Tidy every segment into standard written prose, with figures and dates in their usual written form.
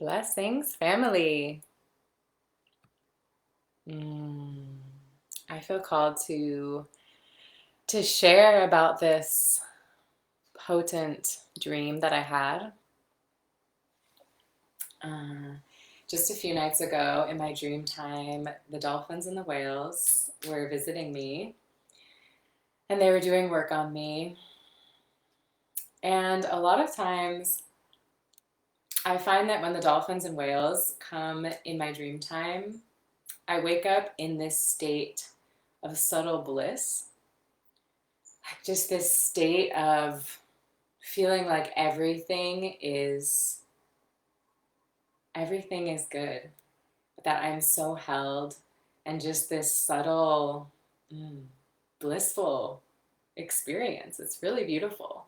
Blessings, family. Mm, I feel called to share about this potent dream that I had. Uh, just a few nights ago in my dream time, the dolphins and the whales were visiting me and they were doing work on me. And a lot of times I find that when the dolphins and whales come in my dream time, I wake up in this state of subtle bliss, just this state of feeling like everything is good, that I'm so held, and just this subtle mm, blissful experience. It's really beautiful.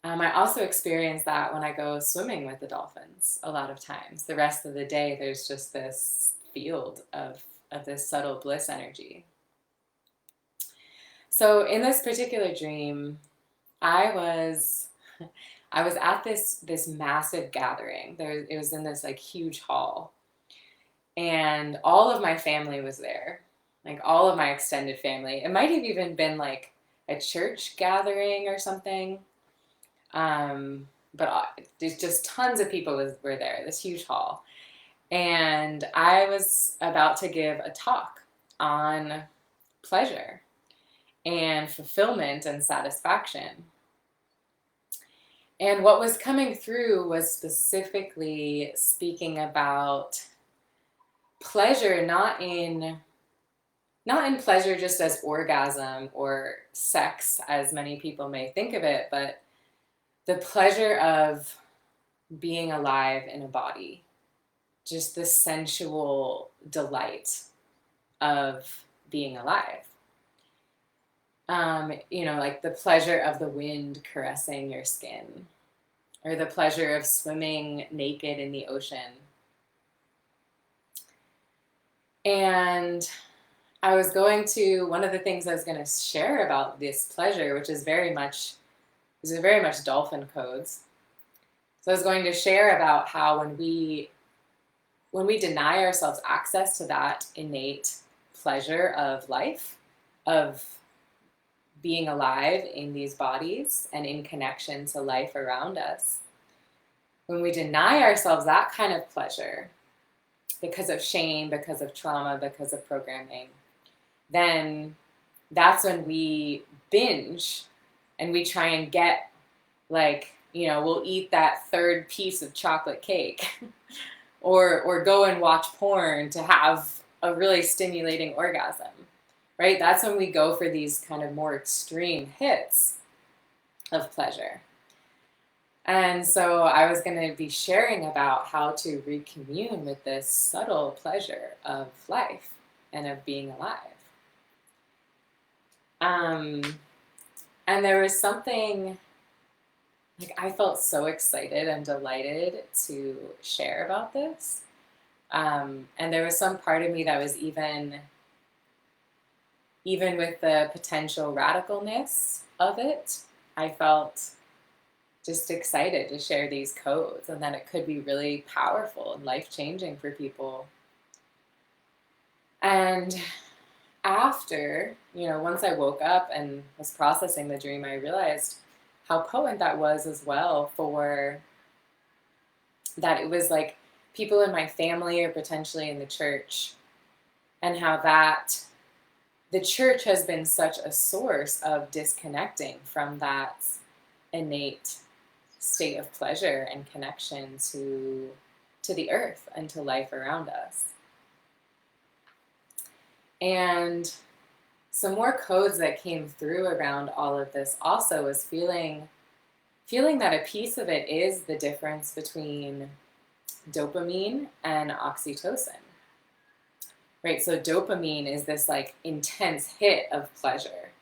I also experience that when I go swimming with the dolphins a lot of times. The rest of the day there's just this field of this subtle bliss energy. So in this particular dream, I was I was at this massive gathering. It was in this like huge hall, and all of my family was there, like all of my extended family. It might have even been like a church gathering or something. But there's just tons of people were there. This huge hall, and I was about to give a talk on pleasure and fulfillment and satisfaction. And what was coming through was specifically speaking about pleasure, not in pleasure just as orgasm or sex as many people may think of it, but the pleasure of being alive in a body, just the sensual delight of being alive. Like the pleasure of the wind caressing your skin, or the pleasure of swimming naked in the ocean. And one of the things I was going to share about this pleasure, which is these are very much dolphin codes. So I was going to share about how when we deny ourselves access to that innate pleasure of life, of being alive in these bodies and in connection to life around us, when we deny ourselves that kind of pleasure because of shame, because of trauma, because of programming, then that's when we binge and we try and get, we'll eat that third piece of chocolate cake or go and watch porn to have a really stimulating orgasm, right? That's when we go for these kind of more extreme hits of pleasure. And so I was going to be sharing about how to recommune with this subtle pleasure of life and of being alive. And there was something, like, I felt so excited and delighted to share about this. And there was some part of me that was even with the potential radicalness of it, I felt just excited to share these codes, and that it could be really powerful and life-changing for people. And after, once I woke up and was processing the dream, I realized how potent that was as well, for that it was like people in my family or potentially in the church, and how that the church has been such a source of disconnecting from that innate state of pleasure and connection to the earth and to life around us. And some more codes that came through around all of this also was feeling that a piece of it is the difference between dopamine and oxytocin. Right? So dopamine is this like intense hit of pleasure,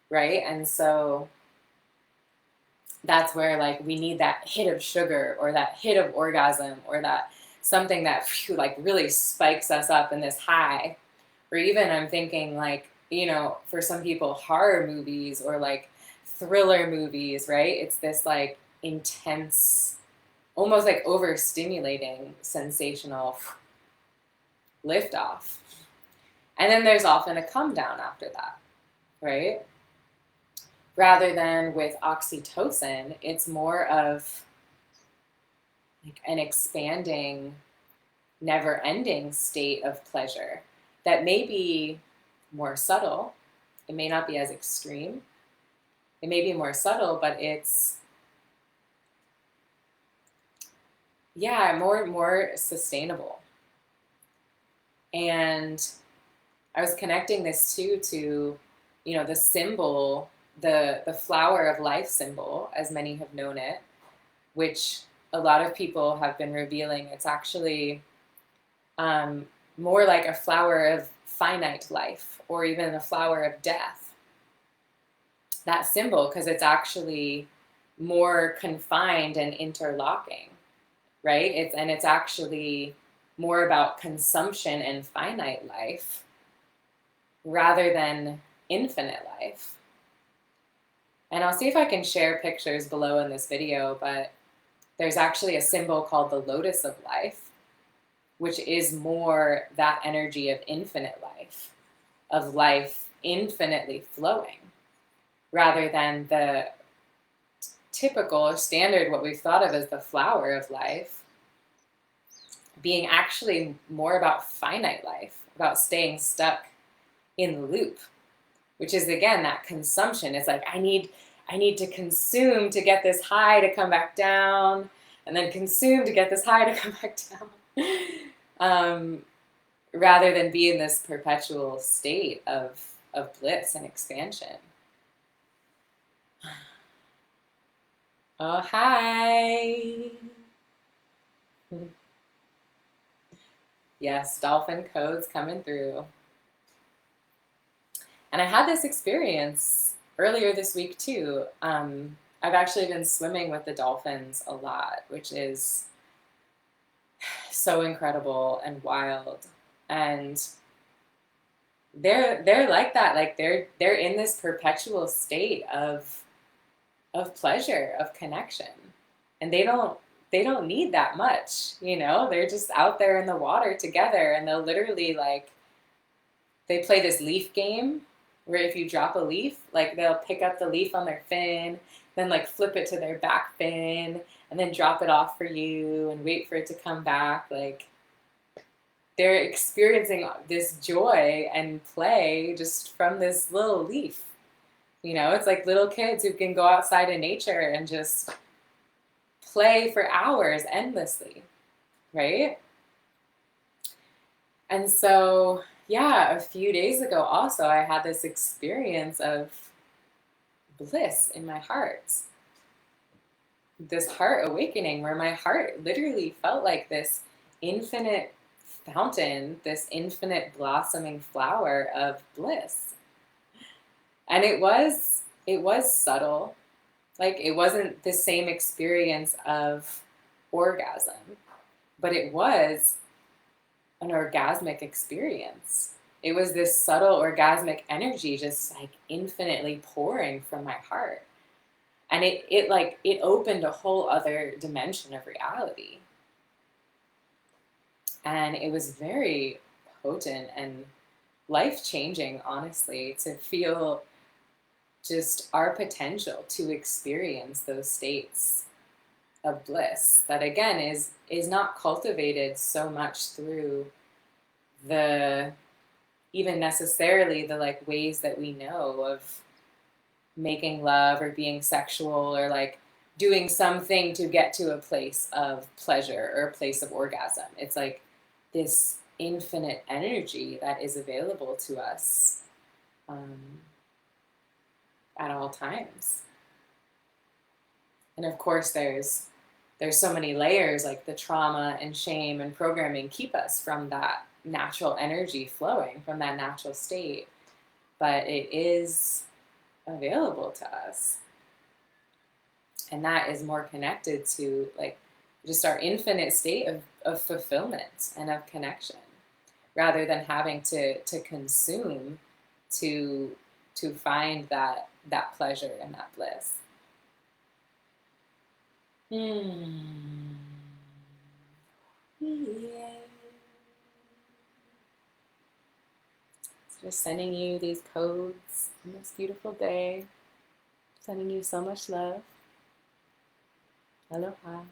right? And so that's where like we need that hit of sugar or that hit of orgasm or that something that like really spikes us up in this high. Or even I'm thinking like, for some people, horror movies or like thriller movies, right? It's this like intense, almost like overstimulating sensational liftoff. And then there's often a come down after that, right? Rather than with oxytocin, it's more of like an expanding, never-ending state of pleasure that may be more subtle. It may not be as extreme. It may be more subtle, but it's, yeah, more sustainable. And I was connecting this too to, the symbol, the flower of life symbol, as many have known it, which a lot of people have been revealing. It's actually more like a flower of finite life, or even a flower of death. That symbol, because it's actually more confined and interlocking, right? It's actually more about consumption and finite life rather than infinite life. And I'll see if I can share pictures below in this video, but there's actually a symbol called the Lotus of life, which is more that energy of infinite life, of life infinitely flowing, rather than the typical or standard, what we've thought of as the flower of life, being actually more about finite life, about staying stuck in the loop, which is, again, that consumption. It's like, I need to consume to get this high to come back down, and then consume to get this high to come back down, rather than be in this perpetual state of bliss and expansion. Oh, hi. Yes, dolphin codes coming through. And I had this experience earlier this week too. I've actually been swimming with the dolphins a lot, which is so incredible and wild. And they're like that. Like they're in this perpetual state of pleasure, of connection. And they don't need that much, They're just out there in the water together, and they'll literally, like, they play this leaf game where if you drop a leaf, like, they'll pick up the leaf on their fin, then like flip it to their back fin, and then drop it off for you and wait for it to come back. Like, they're experiencing this joy and play just from this little leaf. It's like little kids who can go outside in nature and just play for hours endlessly, right? And so, yeah, a few days ago also, I had this experience of bliss in my heart. This heart awakening where my heart literally felt like this infinite fountain, this infinite blossoming flower of bliss. And it was subtle. Like, it wasn't the same experience of orgasm, but it was an orgasmic experience. It was this subtle orgasmic energy just like infinitely pouring from my heart. And it opened a whole other dimension of reality. And it was very potent and life-changing, honestly, to feel just our potential to experience those states of bliss that, again, is not cultivated so much through the, even necessarily the like ways that we know of making love or being sexual or like doing something to get to a place of pleasure or a place of orgasm. It's like this infinite energy that is available to us at all times. And of course, there's so many layers, like the trauma and shame and programming keep us from that natural energy flowing, from that natural state. But it is available to us. And that is more connected to like just our infinite state of fulfillment and of connection, rather than having to consume to find that pleasure and that bliss. So just sending you these codes on this beautiful day. Sending you so much love. Aloha.